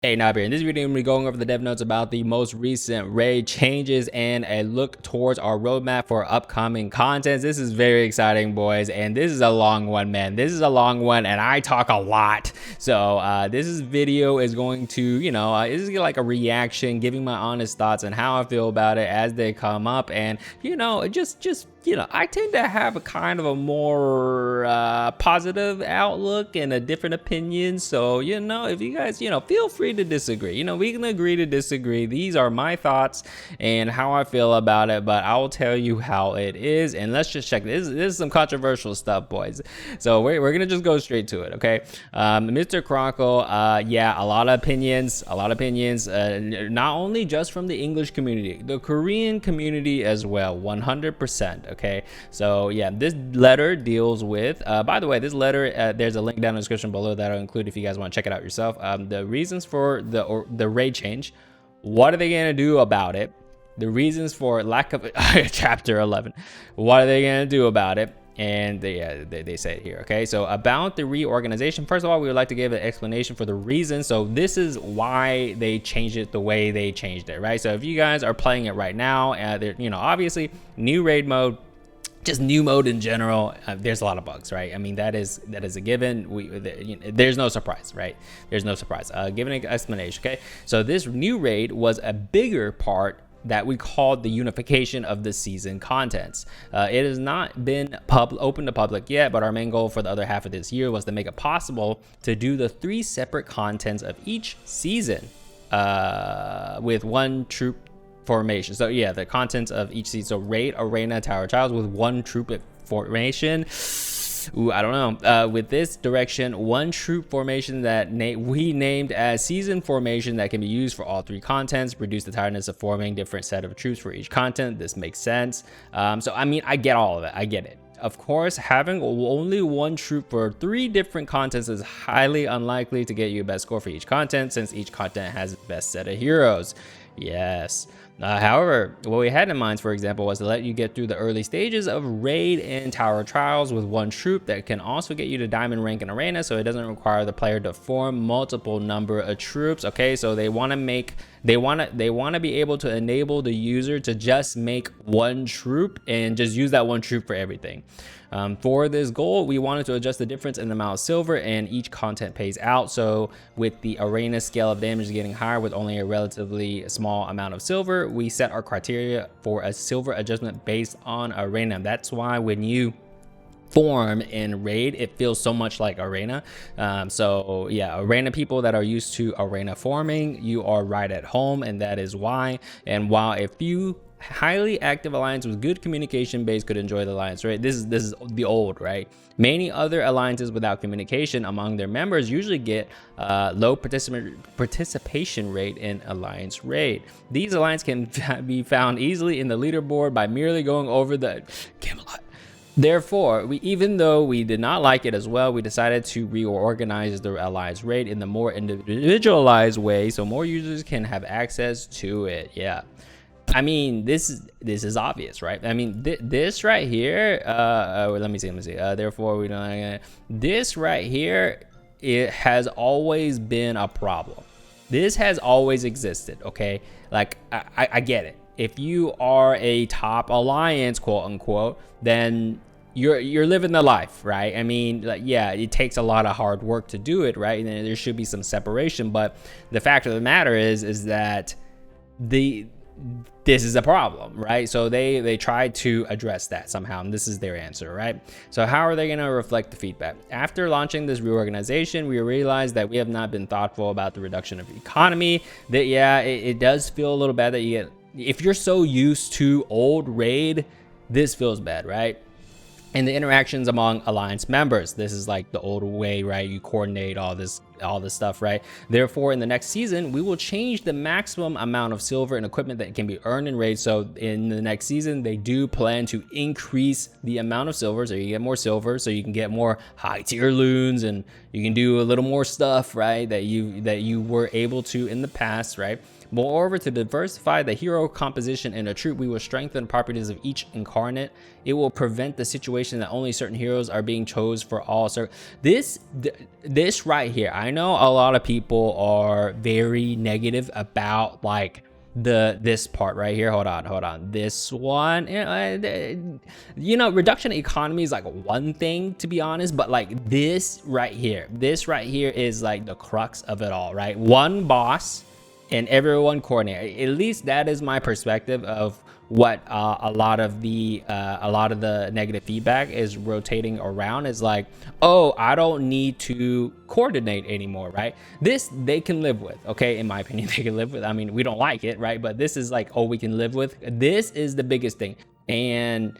Hey, Knob here. In this video, I'm going to be going over the dev notes about the most recent raid changes and a look towards our roadmap for upcoming contents. This is very exciting, boys, and this is a long one, man. This is a long one, and I talk a lot. So this video is going to, this is like a reaction, giving my honest thoughts and how I feel about it as they come up, and I tend to have a kind of a more positive outlook and a different opinion. So, if you guys, feel free to disagree. We can agree to disagree. These are my thoughts and how I feel about it, but I will tell you how it is. And let's just check this. This is some controversial stuff, boys. So we're going to just go straight to it, okay? Mr. Chronicle, yeah, a lot of opinions, not only just from the English community, the Korean community as well, 100%. Okay, so yeah, this letter deals with by the way, this letter, there's a link down in the description below that I'll include if you guys want to check it out yourself. The reasons for the raid change, what are they going to do about it, the reasons for lack of chapter 11, what are they going to do about it, and they say it here. Okay, so about the reorganization, first of all, we would like to give an explanation for the reason. So this is why they changed it the way they changed it, right? So if you guys are playing it right now, obviously new raid mode, just new mode in general, there's a lot of bugs, right? I mean, that is a given. There's no surprise, right? There's no surprise. Give an explanation. Okay, so this new raid was a bigger part that we called the unification of the season contents. It has not been open to public yet, but our main goal for the other half of this year was to make it possible to do the 3 separate contents of each season with one troop formation. So yeah, the contents of each season, so raid, arena, tower, trials with one troop formation. Ooh, I don't know. With this direction, one troop formation that we named as season formation that can be used for all 3 contents, reduce the tiredness of forming different set of troops for each content. This makes sense. So I mean, I get all of it. I get it. Of course, having only one troop for 3 different contents is highly unlikely to get you a best score for each content, since each content has its best set of heroes. Yes. However, what we had in mind, for example, was to let you get through the early stages of raid and tower trials with one troop that can also get you to diamond rank in arena, so it doesn't require the player to form multiple number of troops. Okay, so they want to be able to enable the user to just make one troop and just use that one troop for everything. For this goal, we wanted to adjust the difference in the amount of silver and each content pays out. So with the arena scale of damage getting higher with only a relatively small amount of silver, we set our criteria for a silver adjustment based on arena. That's why when you form in raid, it feels so much like arena. So yeah, arena people that are used to arena forming, you are right at home, and that is why. And while a few highly active alliance with good communication base could enjoy the alliance, right? This is the old, right? Many other alliances without communication among their members usually get low participation rate in alliance raid. These alliances can be found easily in the leaderboard by merely going over the Camelot. Therefore, even though we did not like it as well, we decided to reorganize the alliance raid in the more individualized way so more users can have access to it. Yeah, I mean, this is obvious, right? I mean, this right here, let me see. Therefore, we don't. This right here, it has always been a problem. This has always existed. Okay, like I get it. If you are a top alliance, quote unquote, then you're living the life, right? I mean, like, yeah, it takes a lot of hard work to do it, right? And there should be some separation, but the fact of the matter is that this is a problem, right? So they tried to address that somehow, and this is their answer, right? So how are they going to reflect the feedback? After launching this reorganization, we realized that we have not been thoughtful about the reduction of economy. That yeah, it does feel a little bad that you get, if you're so used to old raid, this feels bad, right? And the interactions among alliance members, this is like the old way, right? You coordinate all this stuff, right? Therefore, in the next season, we will change the maximum amount of silver and equipment that can be earned in raid. So in the next season, they do plan to increase the amount of silver, so you get more silver, so you can get more high tier loons, and you can do a little more stuff, right, that you were able to in the past, right? Moreover, to diversify the hero composition in a troop, we will strengthen properties of each incarnate. It will prevent the situation that only certain heroes are being chose for all. So this right here, I I know a lot of people are very negative about like this part right here. Hold on, this one, you know, reduction economy is like one thing, to be honest, but like this right here is like the crux of it all, right? One boss and everyone coordinate. At least that is my perspective of what a lot of the negative feedback is rotating around, is like, oh, I don't need to coordinate anymore, right? This they can live with, okay? In my opinion, they can live with. I mean, we don't like it, right? But this is like, oh, we can live with. This is the biggest thing. And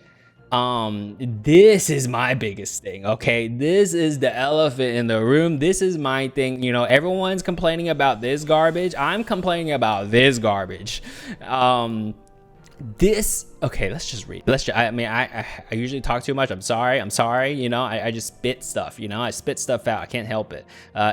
this is my biggest thing, okay? This is the elephant in the room. This is my thing. You know, everyone's complaining about this garbage. I'm complaining about this garbage. This, okay, let's just read. I usually talk too much. I'm sorry, you know, I just spit stuff, you know, I spit stuff out. I can't help it.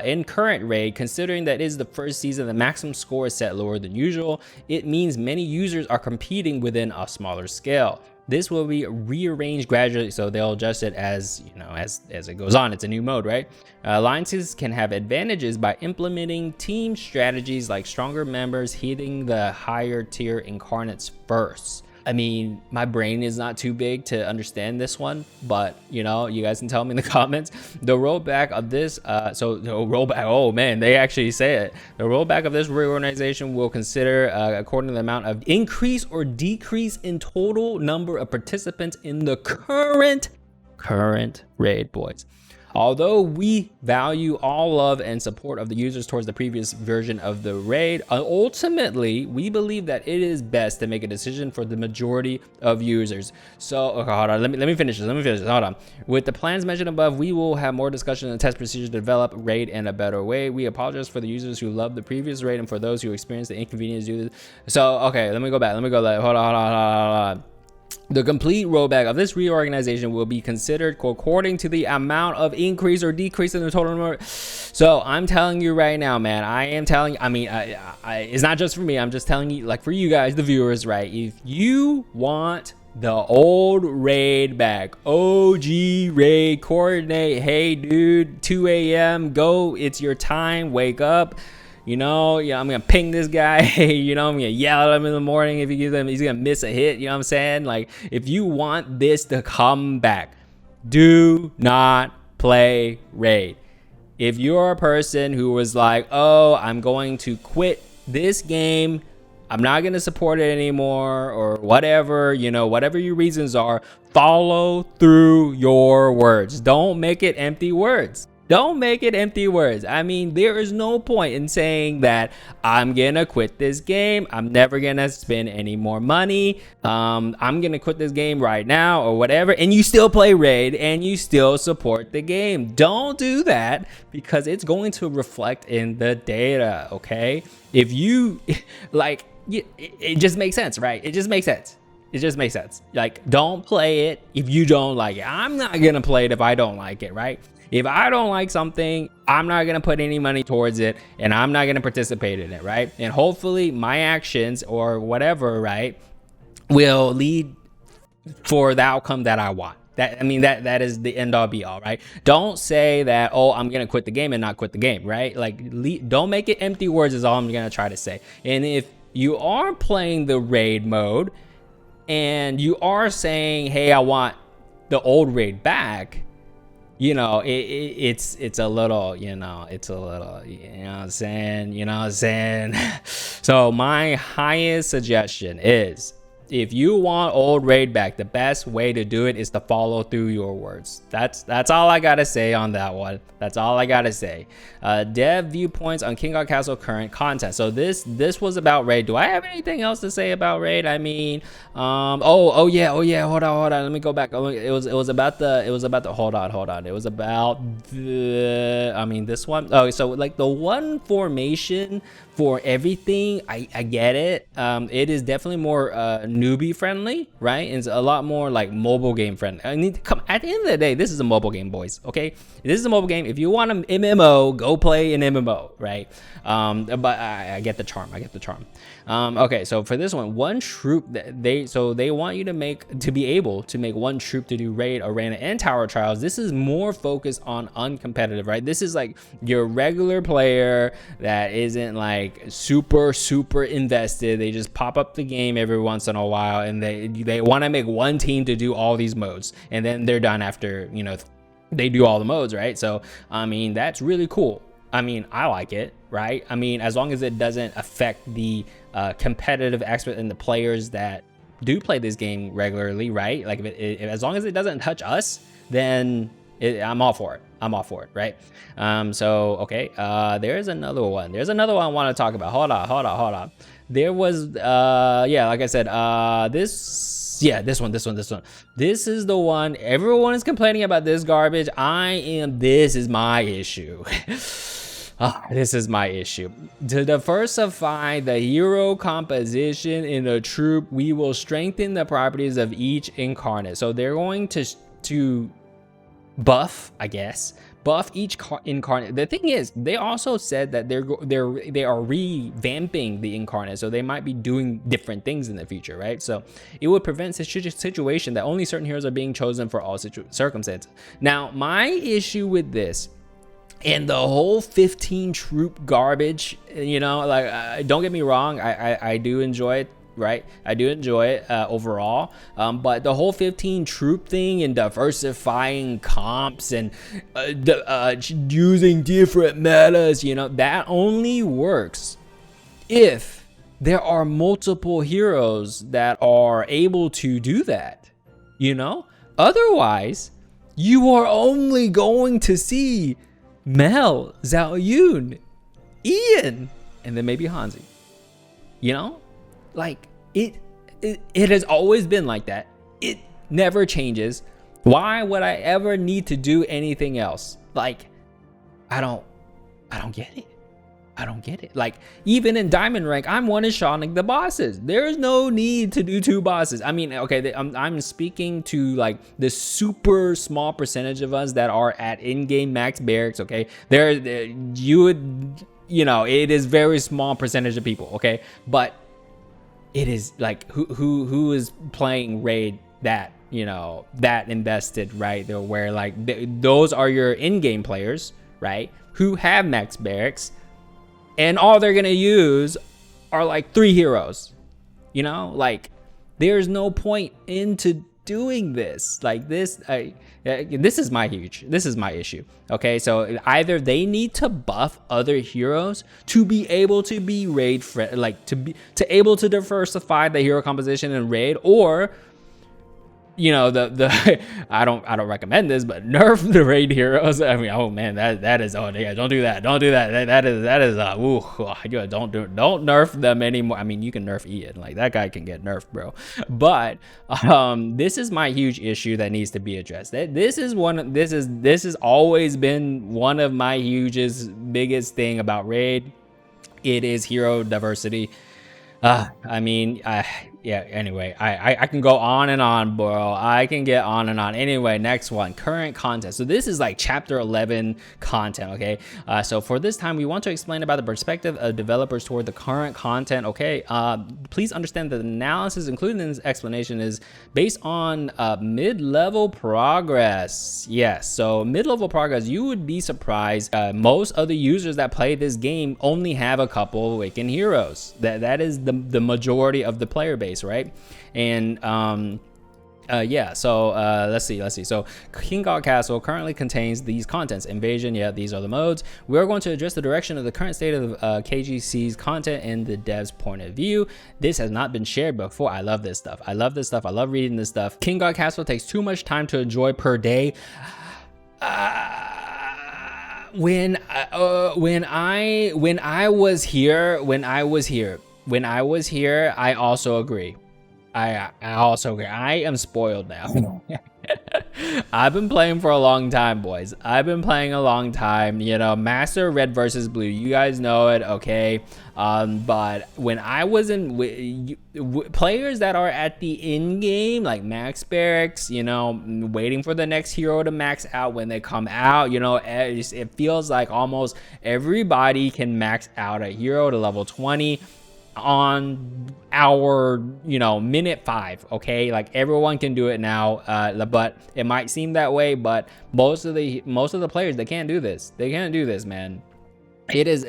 In current raid, considering that it is the first season, the maximum score is set lower than usual. It means many users are competing within a smaller scale. This will be rearranged gradually, so they'll adjust it as, you know, as it goes on. It's a new mode, right? Alliances can have advantages by implementing team strategies like stronger members hitting the higher tier incarnates first. I mean, my brain is not too big to understand this one, but you know, you guys can tell me in the comments. The rollback of this, oh man, they actually say it. The rollback of this reorganization will consider according to the amount of increase or decrease in total number of participants in the current raid, boys. Although we value all love and support of the users towards the previous version of the raid, ultimately, we believe that it is best to make a decision for the majority of users. So, okay, hold on, let me finish this, hold on. With the plans mentioned above, we will have more discussion and test procedures to develop raid in a better way. We apologize for the users who loved the previous raid and for those who experienced the inconvenience due to this. So, okay, let me go back, hold on. The complete rollback of this reorganization will be considered according to the amount of increase or decrease in the total number. So I'm telling you right now, man, it's not just for me. I'm just telling you, like, for you guys, the viewers, right? If you want the old raid back, OG raid, coordinate, hey dude, 2 a.m, go, it's your time, wake up. You know, yeah, I'm gonna ping this guy. You know, I'm gonna yell at him in the morning if he gives him, he's gonna miss a hit. You know what I'm saying? Like, if you want this to come back, do not play raid. If you're a person who was like, oh, I'm going to quit this game, I'm not gonna support it anymore, or whatever, you know, whatever your reasons are, follow through your words. Don't make it empty words. Don't make it empty words. I mean, there is no point in saying that I'm gonna quit this game, I'm never gonna spend any more money, I'm gonna quit this game right now or whatever, and you still play raid and you still support the game. Don't do that, because it's going to reflect in the data, okay? If you like, it just makes sense, right? It just makes sense. It just makes sense. Like, don't play it if you don't like it. I'm not gonna play it if I don't like it, right? If I don't like something, I'm not gonna put any money towards it, and I'm not gonna participate in it, right? And hopefully my actions or whatever, right, will lead for the outcome that I want. That is the end all be all, right? Don't say that, oh, I'm gonna quit the game and not quit the game, right? Like, don't make it empty words is all I'm gonna try to say. And if you are playing the raid mode and you are saying, hey, I want the old raid back, you know, it's a little, you know, what I'm saying? So my highest suggestion is, if you want old raid back, the best way to do it is to follow through your words. That's all I gotta say on that one. That's all I gotta say. Dev viewpoints on kinggodcastle current content. So this was about raid. Do I have anything else to say about raid? I mean, oh yeah, hold on, let me go back. It was about the hold on, it was about the, I mean, this one. Oh, so like the one formation for everything, I get it. It is definitely more newbie friendly, right? It's a lot more like mobile game friendly. I need to come at the end of the day, this is a mobile game, boys. Okay, this is a mobile game. If you want an MMO, go play an MMO, right? But I get the charm. I get the charm. Okay, so for this one troop, they want you to be able to make one troop to do raid, arena, and tower trials. This is more focused on uncompetitive, right? This is like your regular player that isn't like super invested. They just pop up the game every once in a while, and they want to make one team to do all these modes, and then they're done after, you know, they do all the modes, right? So I mean, that's really cool. I mean, I like it, right? I mean, as long as it doesn't affect the competitive aspect and the players that do play this game regularly, right? Like as long as it doesn't touch us, then I'm all for it. I'm all for it, right? So okay, there's another one. There's another one I want to talk about. Hold on. There was yeah, like I said, this one. This is the one everyone is complaining about. This garbage. This is my issue. This is my issue. To diversify the hero composition in a troop, we will strengthen the properties of each incarnate. So they're going to buff, I guess, buff each incarnate. The thing is, they also said that they are revamping the incarnate, so they might be doing different things in the future, right? So it would prevent such a situation that only certain heroes are being chosen for all circumstances. Now, my issue with this and the whole 15 troop garbage, you know, like don't get me wrong, I do enjoy it, right? I do enjoy it overall, but the whole 15 troop thing and diversifying comps and using different metas, you know, that only works if there are multiple heroes that are able to do that, you know? Otherwise, you are only going to see Mel, Zhao Yun, Ian, and then maybe Hanzi. You know, like it has always been like that. It never changes. Why would I ever need to do anything else? Like, I don't get it. I don't get it. Like, even in diamond rank, I'm one-shotting the bosses. There's no need to do 2 bosses. I mean, okay, I'm speaking to like the super small percentage of us that are at in-game max barracks. Okay, you know, it is very small percentage of people. Okay, but it is like who is playing raid that, you know, that invested, right? Where like those are your in-game players, right? Who have max barracks. And all they're gonna use are like 3 heroes, you know, like there's no point into doing this. Like this is my issue. Okay, so either they need to buff other heroes to be able to be raid like to able to diversify the hero composition in raid, or, you know, I don't recommend this, but nerf the raid heroes. I mean, oh man, that is, oh yeah, don't do that. Don't nerf them anymore. I mean, you can nerf Ian, like that guy can get nerfed, bro. But this is my huge issue that needs to be addressed. This has always been one of my biggest thing about raid. It is hero diversity. I mean, yeah, anyway, I can go on and on, bro. I can get on and on. Anyway, next one, current content. So this is like chapter 11 content, okay? So for this time, we want to explain about the perspective of developers toward the current content, okay? Please understand that the analysis included in this explanation is based on mid-level progress. Yes, so mid-level progress, you would be surprised. Most of the users that play this game only have a couple Awakened heroes. That is the majority of the player base, right? And yeah, so let's see. So kinggodcastle currently contains these contents. Invasion, yeah, these are the modes. We're going to address the direction of the current state of KGC's content in the dev's point of view. This has not been shared before. I love this stuff. I love reading this stuff. Kinggodcastle takes too much time to enjoy per day. When I was here, I also agree. I also agree. I am spoiled now. I've been playing for a long time, boys. I've been playing a long time, you know, Master Red versus Blue. You guys know it, okay? But when I was in players that are at the end game, like max barracks, you know, waiting for the next hero to max out when they come out, you know, it feels like almost everybody can max out a hero to level 20 on our, you know, minute 5. Okay, like everyone can do it now, but it might seem that way, but most of the players, they can't do this. They can't do this, man. It is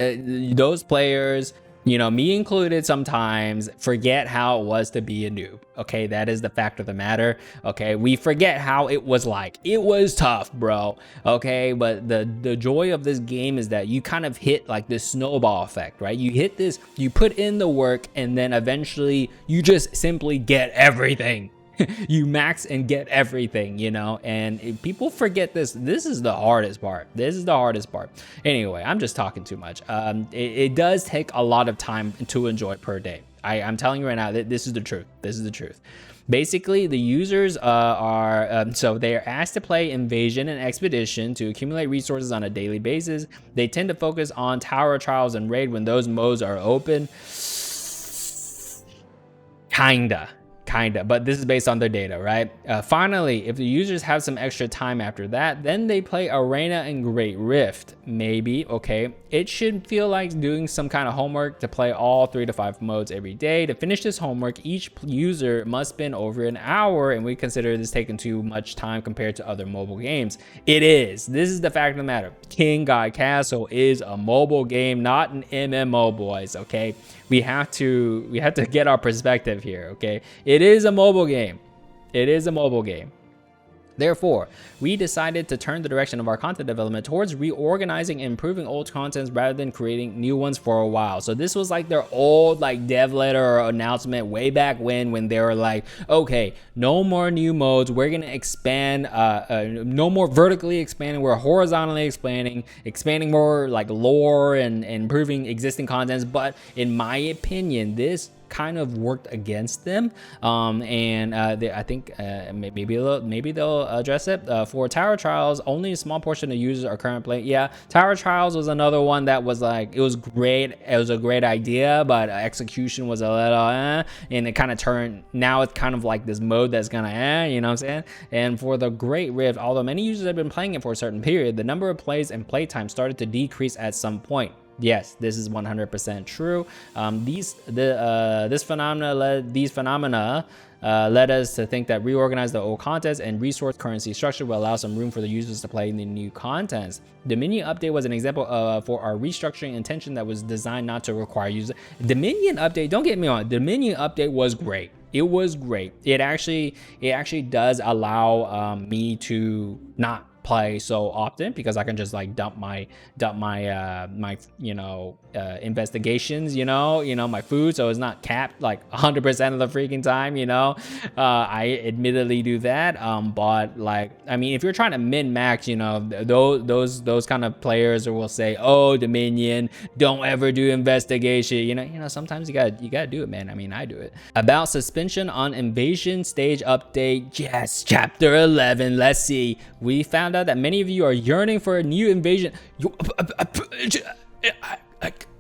those players, you know, me included, sometimes forget how it was to be a noob. Okay, that is the fact of the matter. Okay, we forget how it was like. It was tough, bro. Okay, but the joy of this game is that you kind of hit like this snowball effect, right? You hit this, you put in the work, and then eventually you just simply get everything. You max and get everything, you know, and people forget this. This is the hardest part. This is the hardest part. Anyway, I'm just talking too much. It does take a lot of time to enjoy per day. I'm telling you right now that this is the truth. This is the truth. Basically, the users so they are asked to play Invasion and Expedition to accumulate resources on a daily basis. They tend to focus on Tower Trials and Raid when those modes are open. Kinda, but this is based on their data, right? Finally, if the users have some extra time after that, then they play Arena and Great Rift. Maybe, okay. It should feel like doing some kind of homework to play all 3 to 5 modes every day. To finish this homework, each user must spend over an hour, and we consider this taking too much time compared to other mobile games. It is. This is the fact of the matter. King God Castle is a mobile game, not an MMO, boys, okay? We have to get our perspective here, okay? It is a mobile game. It is a mobile game. Therefore, we decided to turn the direction of our content development towards reorganizing and improving old contents rather than creating new ones for a while. So this was like their old like dev letter or announcement way back when they were like, okay, no more new modes. We're gonna expand, no more vertically expanding. We're horizontally expanding more like lore and improving existing contents. But in my opinion, this kind of worked against them, I think maybe they'll address it. For Tower Trials, only a small portion of users are currently playing. Yeah, Tower Trials was another one that was like, it was great, it was a great idea, but execution was a little and it kind of turned, now it's kind of like this mode that's gonna you know what I'm saying. And for the Great Rift, although many users have been playing it for a certain period, the number of plays and playtime started to decrease at some point. Yes, this is 100% true. These phenomena led us to think that reorganize the old contents and resource currency structure will allow some room for the users to play in the new contents. The menu update was an example for our restructuring intention that was designed not to require users. The menu update, don't get me wrong, the menu update was great. It was great. It actually does allow me to not play so often because I can just like dump my you know investigations, you know my food, so it's not capped like 100% of the freaking time, you know. I admittedly do that, but like, I mean, if you're trying to min max, you know, those kind of players will say, oh, Dominion, don't ever do investigation, you know, sometimes you gotta do it, man. I mean, I do it. About suspension on Invasion stage update, yes, chapter 11. Let's see. We found out that many of you are yearning for a new Invasion.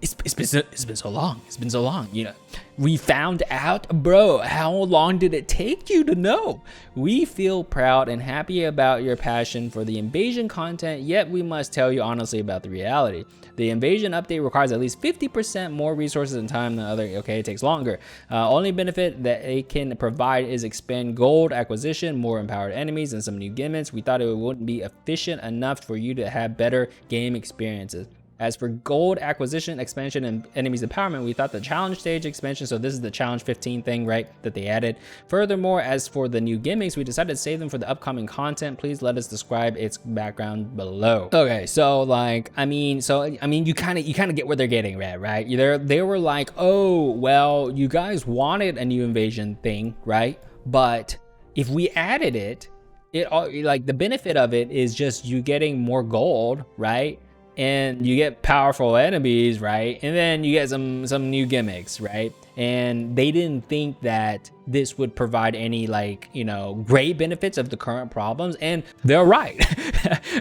It's been so long. It's been so long. You know, we found out, bro. How long did it take you to know? We feel proud and happy about your passion for the Invasion content, yet we must tell you honestly about the reality. The Invasion update requires at least 50% more resources and time than other. Okay, it takes longer. Only benefit that it can provide is expand gold acquisition, more empowered enemies, and some new gimmicks. We thought it wouldn't be efficient enough for you to have better game experiences. As for gold acquisition, expansion, and enemies empowerment, we thought the challenge stage expansion, so this is the challenge 15 thing, right, that they added. Furthermore, as for the new gimmicks, we decided to save them for the upcoming content. Please let us describe its background below. Okay, so like, I mean, you kind of get where they're getting at, right? They were like, oh, well, you guys wanted a new Invasion thing, right? But if we added it, like the benefit of it is just you getting more gold, right? and you get powerful enemies, right? And then you get some new gimmicks, right? And they didn't think that this would provide any, like, you know, great benefits of the current problems, and they're right.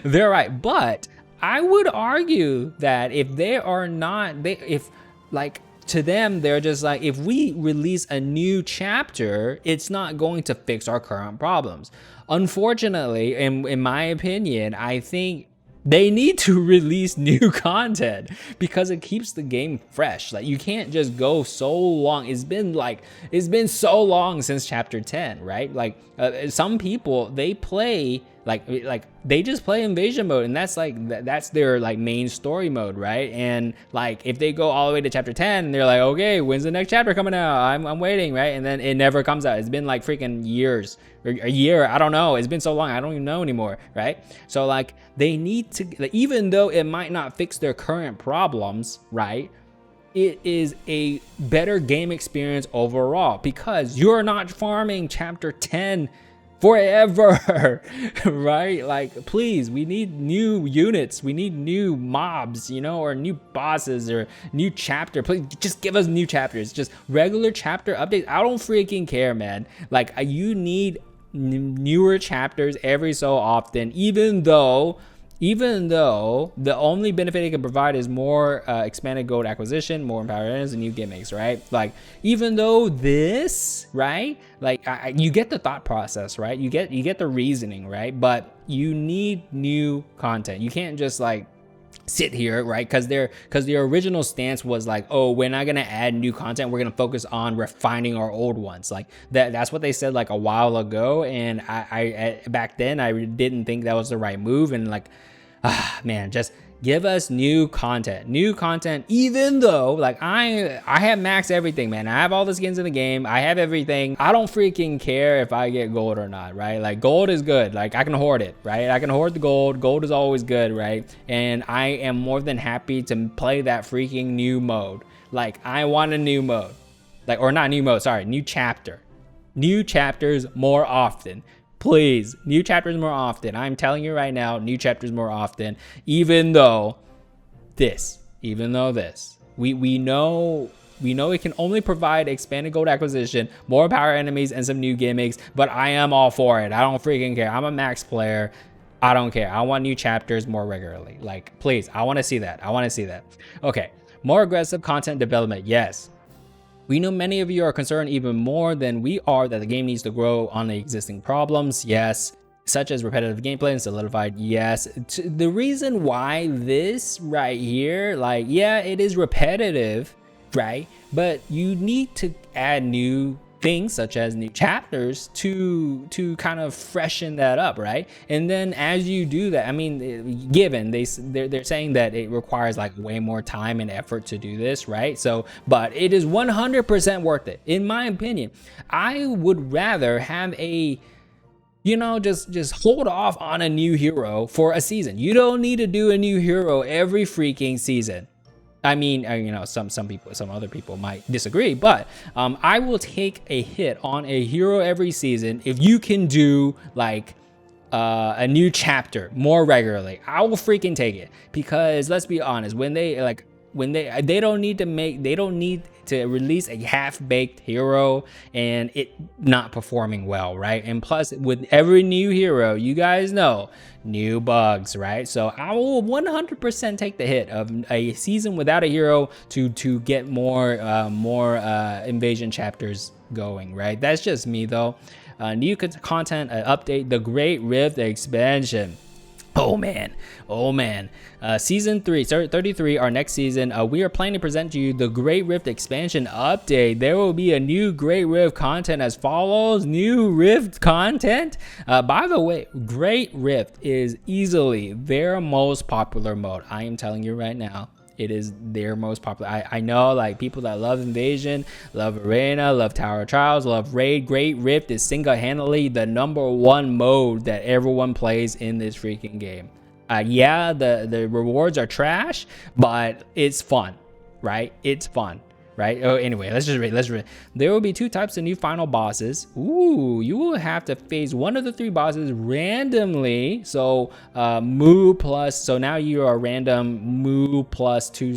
They're right. But I would argue that if they are not, if like, to them, they're just like, if we release a new chapter, it's not going to fix our current problems. Unfortunately, in my opinion, I think they need to release new content because it keeps the game fresh. Like, you can't just go so long. It's been so long since chapter 10, right? Like, some people, they play like they just play invasion mode, and that's their like main story mode, right? And like, if they go all the way to chapter 10, they're like, okay, when's the next chapter coming out? I'm waiting, right? And then it never comes out. It's been like freaking years, or a year, I don't know. It's been so long, I don't even know anymore, right? So like, they need to, like, even though it might not fix their current problems, right, it is a better game experience overall, because you're not farming chapter 10 forever. Right? Like, please, we need new units, we need new mobs, you know, or new bosses, or new chapter. Please just give us new chapters, just regular chapter updates. I don't freaking care, man. Like, you need newer chapters every so often, even though the only benefit it can provide is more expanded gold acquisition, more empowered enemies, and new gimmicks, right? Like, even though this, right, like, you get the thought process, right? You get the reasoning, right? But you need new content. You can't just like sit here, right? Because their original stance was like, oh, we're not gonna add new content, we're gonna focus on refining our old ones. Like, that's what they said like a while ago, and I back then I didn't think that was the right move. And like, man, just give us new content, even though like I have maxed everything, man. I have all the skins in the game, I have everything. I don't freaking care if I get gold or not, right? Like, gold is good, like, I can hoard it, right? I can hoard the gold is always good, right? And I am more than happy to play that freaking new mode. Like, I want a new mode, like, or not new mode, sorry, new chapters more often. Please, new chapters more often. I'm telling you right now, new chapters more often. Even though this, we know it can only provide expanded gold acquisition, more power enemies, and some new gimmicks, but I am all for it. I don't freaking care. I'm a max player. I don't care. I want new chapters more regularly. Like, please, I want to see that. Okay, more aggressive content development. Yes. We know many of you are concerned even more than we are that the game needs to grow on the existing problems. Yes. Such as repetitive gameplay and solidified. Yes. The reason why this right here, like, yeah, it is repetitive, right? But you need to add new things such as new chapters to kind of freshen that up, right? And then as you do that, I mean, given they're saying that it requires like way more time and effort to do this, right? So, but it is 100% worth it, in my opinion. I would rather have a, you know, just hold off on a new hero for a season. You don't need to do a new hero every freaking season. I mean, you know, some other people might disagree, but I will take a hit on a hero every season if you can do like a new chapter more regularly. I will freaking take it, because let's be honest, when they don't need to release a half-baked hero and it not performing well, right? And plus, with every new hero, you guys know, new bugs, right? So I will 100% take the hit of a season without a hero to get more invasion chapters going, right? That's just me though. New content update, the Great Rift expansion. Oh man. Season 33, our next season, we are planning to present to you the Great Rift expansion update. There will be a new Great Rift content as follows. New Rift content. By the way, Great Rift is easily their most popular mode. I am telling you right now. It is their most popular. I know, like, people that love Invasion, love Arena, love Tower of Trials, love Raid. Great Rift is single-handedly the #1 mode that everyone plays in this freaking game. Yeah, the rewards are trash, but it's fun, right? It's fun. right? Oh, anyway, let's just read. There will be 2 types of new final bosses. Ooh, you will have to face one of the 3 bosses randomly. So Moo plus, so now you are random Moo plus 2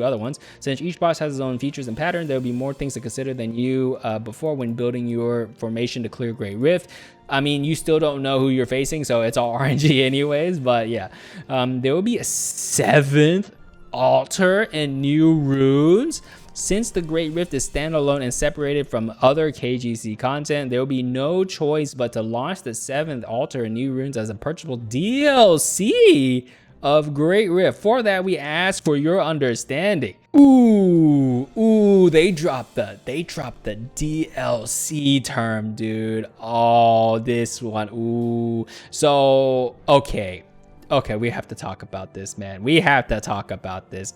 other ones. Since each boss has its own features and pattern, there will be more things to consider than you before when building your formation to clear Great Rift. I mean, you still don't know who you're facing, so it's all RNG anyways, but yeah. There will be a 7th altar and new runes. Since the Great Rift is standalone and separated from other KGC content, there will be no choice but to launch the 7th altar and new runes as a purchasable DLC of Great Rift. For that, we ask for your understanding. Ooh, they dropped the DLC term, dude. Oh, this one. Ooh. So, okay, we have to talk about this, man. We have to talk about this.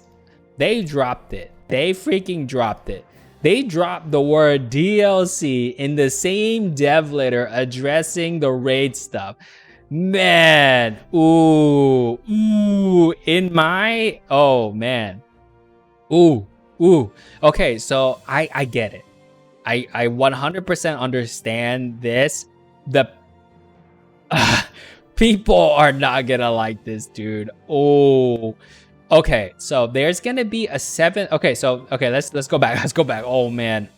They dropped it. They freaking dropped it. They dropped the word DLC in the same dev letter addressing the raid stuff. Man, ooh, in my, oh man, ooh. Okay, so I get it. I 100% understand this. The people are not gonna like this, dude. Oh, okay. So there's gonna be a 7th. Okay, let's go back. Let's go back. Oh man,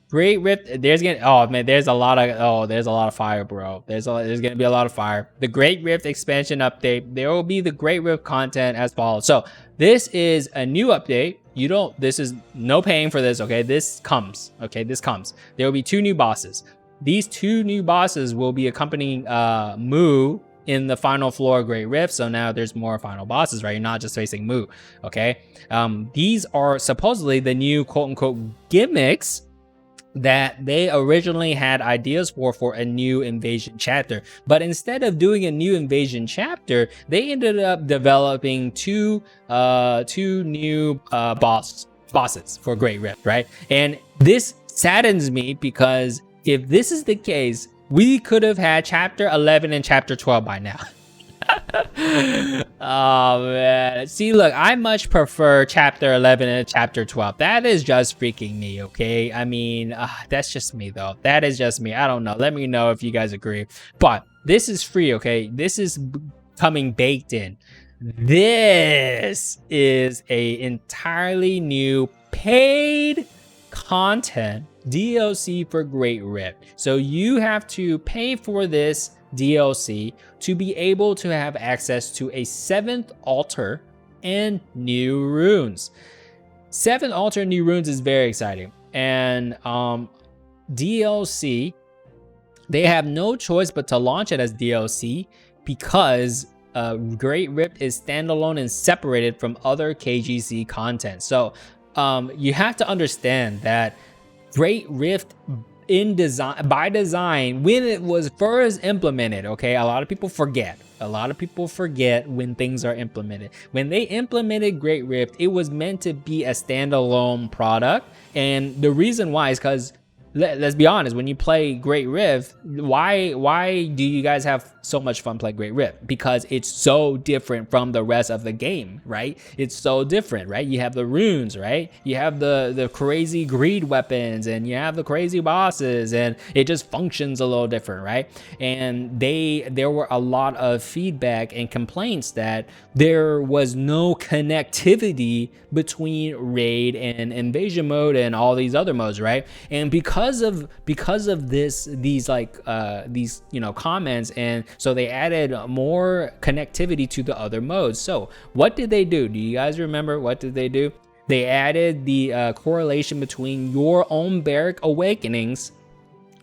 Great Rift. There's a lot of fire, bro. There's gonna be a lot of fire. The Great Rift expansion update. There will be the Great Rift content as follows. So this is a new update. This is no paying for this. Okay, this comes. There will be 2 new bosses. These 2 new bosses will be accompanying Moo in the final floor of Great Rift. So now there's more final bosses, right? You're not just facing Moo. Okay, these are supposedly the new quote-unquote gimmicks that they originally had ideas for a new invasion chapter. But instead of doing a new invasion chapter, they ended up developing two new bosses for Great Rift, right? And this saddens me because if this is the case, we could have had chapter 11 and chapter 12 by now. Oh man, see, look, I much prefer chapter 11 and chapter 12. That is just freaking me, okay? I mean, that's just me though. That is just me. I don't know. Let me know if you guys agree. But this is free, okay? This is coming baked in. This is a entirely new paid content DLC for Great Rift. So you have to pay for this DLC to be able to have access to a 7th altar and new runes. 7th altar and new runes is very exciting. And DLC, they have no choice but to launch it as DLC because Great Rift is standalone and separated from other KGC content. So you have to understand that Great Rift by design, when it was first implemented, okay, a lot of people forget when things are implemented. When they implemented Great Rift, it was meant to be a standalone product, and the reason why is because let's be honest, when you play Great Rift, why do you guys have so much fun playing Great Rift? Because it's so different from the rest of the game, right? It's so different, right? You have the runes, right? You have the crazy greed weapons, and you have the crazy bosses, and it just functions a little different, right? And there were a lot of feedback and complaints that there was no connectivity between raid and invasion mode and all these other modes, right? And because of these comments, and so they added more connectivity to the other modes. So what did they do? Do you guys remember what did they do? They added the correlation between your own barrack awakenings,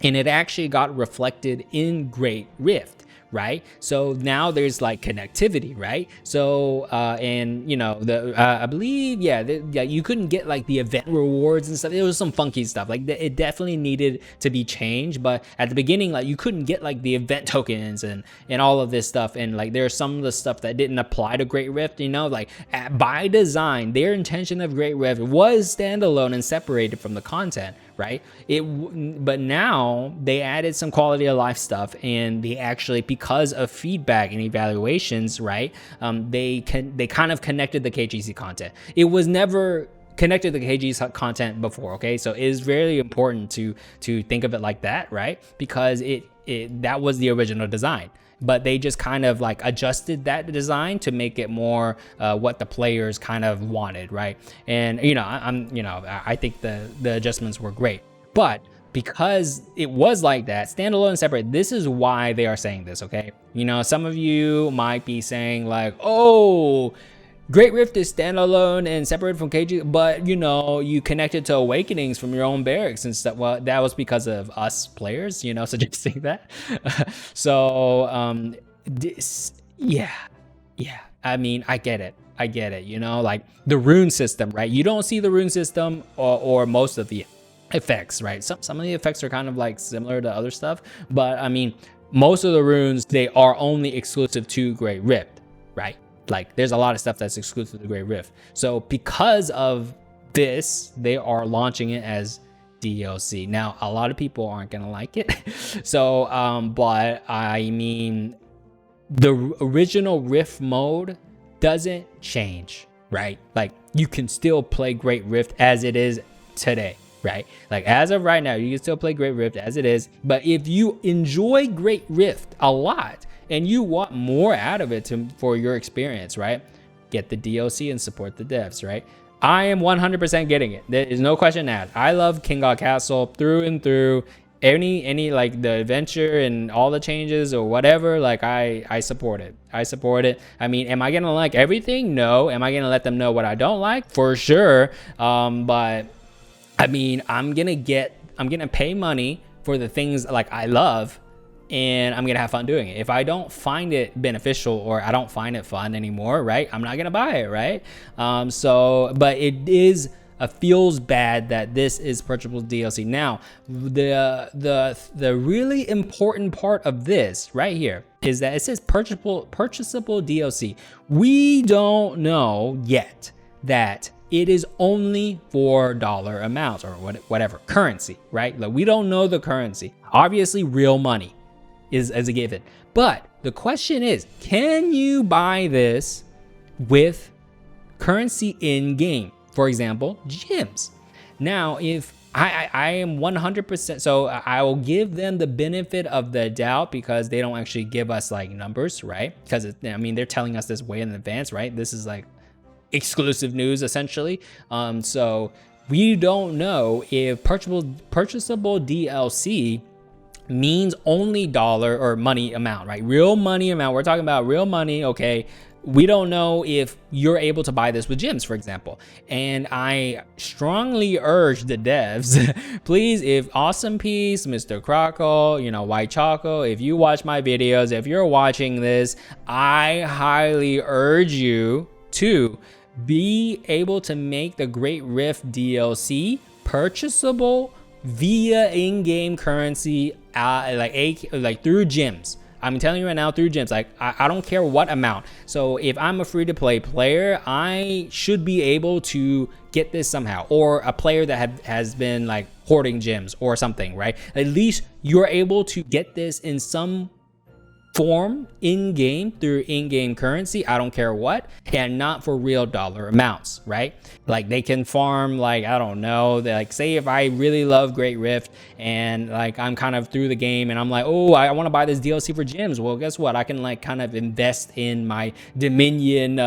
and it actually got reflected in Great Rift, right? So now there's like connectivity, right? So and you know, I believe, yeah, you couldn't get like the event rewards and stuff. It was some funky stuff, like it definitely needed to be changed. But at the beginning, like you couldn't get like the event tokens and all of this stuff, and like there's some of the stuff that didn't apply to Great Rift, you know, like by design, their intention of Great Rift was standalone and separated from the content, right? But now they added some quality of life stuff, and they actually, because of feedback and evaluations, right, they kind of connected the KGC content. It was never connected to KG's content before. Okay, so it is very important to think of it like that, right? Because that was the original design, but they just kind of like adjusted that design to make it more what the players kind of wanted, right? And I think the adjustments were great, but because it was like that, standalone and separate, this is why they are saying this. Okay, some of you might be saying like, oh, Great Rift is standalone and separate from KG, but you connected to Awakenings from your own barracks and stuff. Well, that was because of us players, suggesting that. So yeah. I mean, I get it. Like the rune system, right? You don't see the rune system or most of the effects, right? Some of the effects are kind of like similar to other stuff, but I mean, most of the runes, they are only exclusive to Great Rift, right? Like there's a lot of stuff that's exclusive to Great Rift. So because of this, they are launching it as DLC. Now, a lot of people aren't gonna like it. So, but I mean, the original Rift mode doesn't change, right? Like you can still play Great Rift as it is today, right? Like as of right now, you can still play Great Rift as it is. But if you enjoy Great Rift a lot and you want more out of it for your experience, right? Get the DLC and support the devs, right? I am 100% getting it. There is no question asked. I love kinggodcastle through and through. Any like the adventure and all the changes or whatever, like I support it. I mean, am I gonna like everything? No. Am I gonna let them know what I don't like? For sure. But I mean, I'm gonna pay money for the things like I love, and I'm gonna have fun doing it. If I don't find it beneficial or I don't find it fun anymore, right, I'm not gonna buy it, right? But it feels bad that this is purchasable DLC. Now, the really important part of this right here is that it says purchasable DLC. We don't know yet that it is only for dollar amounts or whatever currency, right? Like we don't know the currency. Obviously, real money is as a given. But the question is, can you buy this with currency in game? For example, gems. Now, if I am 100%, so I will give them the benefit of the doubt because they don't actually give us like numbers, right? Because I mean, they're telling us this way in advance, right? This is like exclusive news essentially. So we don't know if purchasable DLC means only dollar or money amount, right? Real money amount. We're talking about real money, okay? We don't know if you're able to buy this with gems, for example. And I strongly urge the devs, please, if AWESOMEPIECE, Mr. Crockle, White Choco, if you watch my videos, if you're watching this, I highly urge you to be able to make the Great Rift DLC purchasable via in-game currency, like through gems. I'm telling you right now, through gems. Like I don't care what amount. So if I'm a free-to-play player, I should be able to get this somehow, or a player that has been like hoarding gems or something, right? At least you're able to get this in some form in-game through in-game currency, I don't care what, and not for real dollar amounts, right? Like they can farm, like, I don't know, like say if I really love Great Rift and like I'm kind of through the game and I'm like, oh, I want to buy this DLC for gems. Well, guess what? I can like kind of invest in my Dominion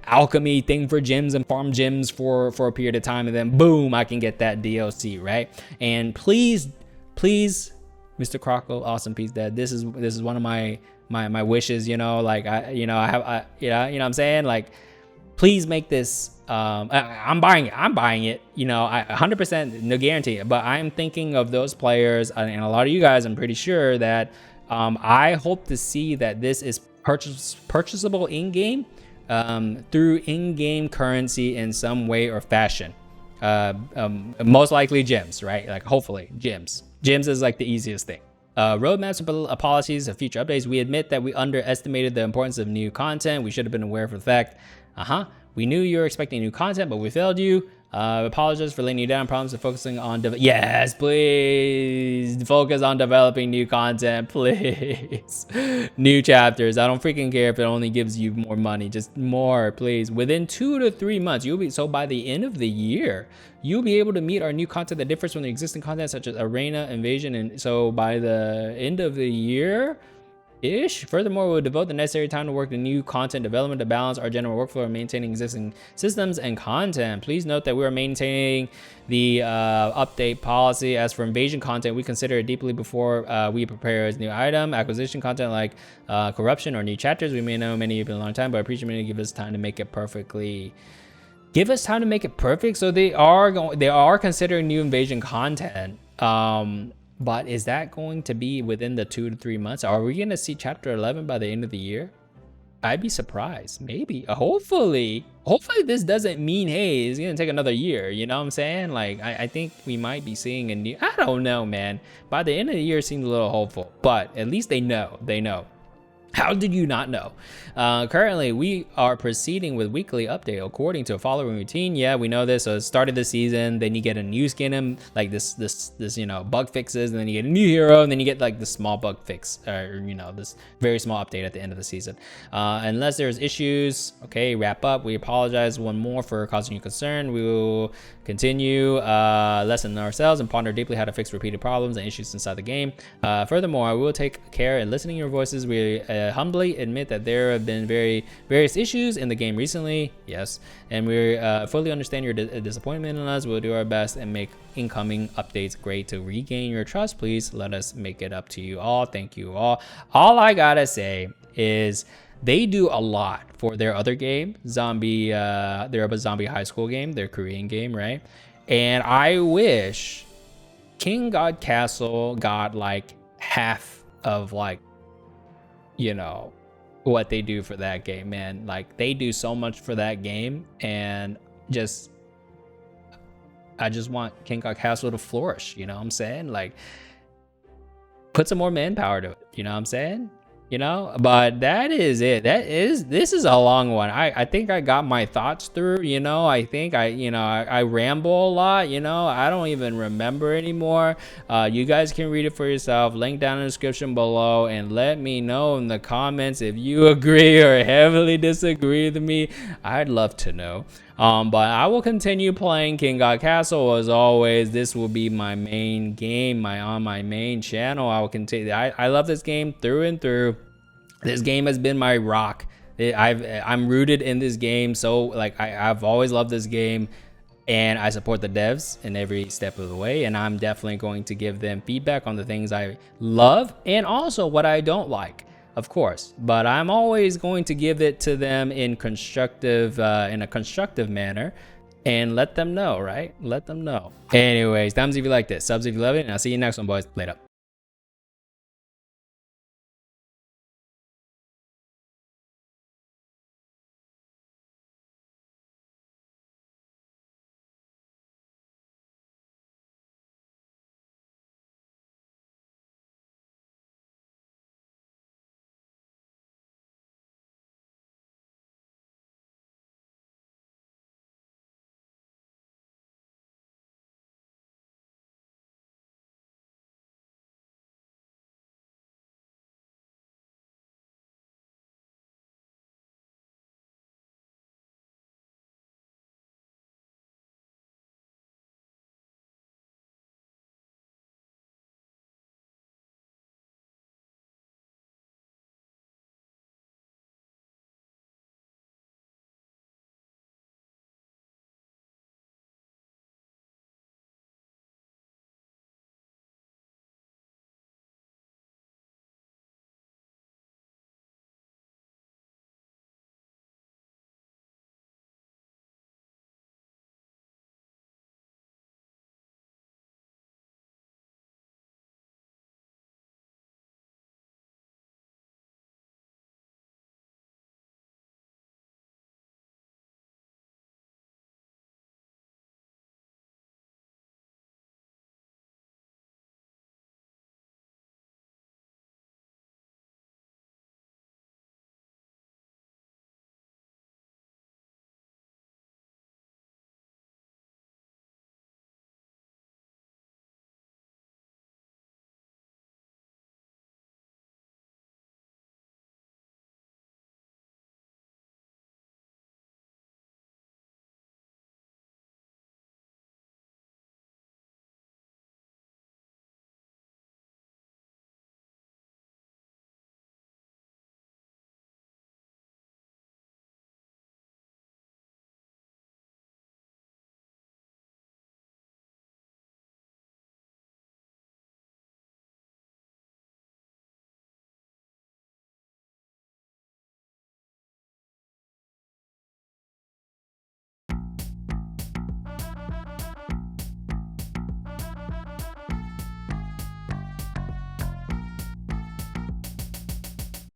alchemy thing for gems and farm gems for a period of time, and then boom, I can get that DLC, right? And please, Mr. Crockle, AWESOMEPIECE, Dad, this is one of my wishes, like you know what I'm saying, like please make this. I'm buying it. I 100%, no guarantee, but I'm thinking of those players and a lot of you guys. I'm pretty sure that I hope to see that this is purchasable in game through in-game currency in some way or fashion. Most likely gems, right? Like hopefully gems. Gems is like the easiest thing. Roadmaps and policies of future updates. We admit that we underestimated the importance of new content. We should have been aware of the fact. We knew you were expecting new content, but we failed you. Apologize for letting you down. Promise to focusing on yes, please focus on developing new content, please. New chapters. I don't freaking care if it only gives you more money, just more, please. Within 2 to 3 months, you'll be so by the end of the year, you'll be able to meet our new content that differs from the existing content, such as Arena, Invasion, and so by the end of the year. Furthermore, we'll devote the necessary time to work the new content development to balance our general workflow and maintaining existing systems and content. Please note that we are maintaining the update policy. As for invasion content, we consider it deeply before we prepare as new item. Acquisition content like corruption or new chapters, we may know many of you a long time, but I appreciate you give us time to make it perfectly. Give us time to make it perfect. So they are considering new invasion content. But is that going to be within the 2 to 3 months? Are we going to see chapter 11 by the end of the year? I'd be surprised. Maybe. Hopefully this doesn't mean, hey, it's going to take another year. You know what I'm saying? Like, I think we might be seeing a new, I don't know, man. By the end of the year, it seems a little hopeful. But at least they know. They know. How did you not know? Currently, we are proceeding with weekly update according to a following routine. Yeah, we know this. So it started the season, then you get a new skin, like this, you know, bug fixes, and then you get a new hero, and then you get like the small bug fix, or you know, this very small update at the end of the season. Unless there's issues, okay, wrap up. We apologize one more for causing you concern. We will continue lesson ourselves and ponder deeply how to fix repeated problems and issues inside the game. Furthermore, we will take care in listening to your voices. We humbly admit that there have been various issues in the game recently, yes, and we fully understand your disappointment in us. We'll do our best and make incoming updates great to regain your trust. Please let us make it up to you all. Thank you all. All I gotta say is they do a lot for their other game, Zombie. They're a zombie high school game, their Korean game, right? And I wish King God Castle got like half of like, you know, what they do for that game, man. Like they do so much for that game, and I just want King God Castle to flourish, you know what I'm saying? Like put some more manpower to it, you know what I'm saying? You know, but that is it. This is a long one. I think I got my thoughts through, you know. I think I ramble a lot, you know. I don't even remember anymore. You guys can read it for yourself. Link down in the description below, and let me know in the comments if you agree or heavily disagree with me. I'd love to know. But I will continue playing King God Castle as always. This will be my main game, on my main channel. I will continue. I love this game through and through. This game has been my rock. I'm rooted in this game, so like I've always loved this game, and I support the devs in every step of the way. And I'm definitely going to give them feedback on the things I love and also what I don't like, of course, but I'm always going to give it to them in a constructive manner and let them know, right? Let them know. Anyways, thumbs if you like this, subs if you love it, and I'll see you next one, boys. Later.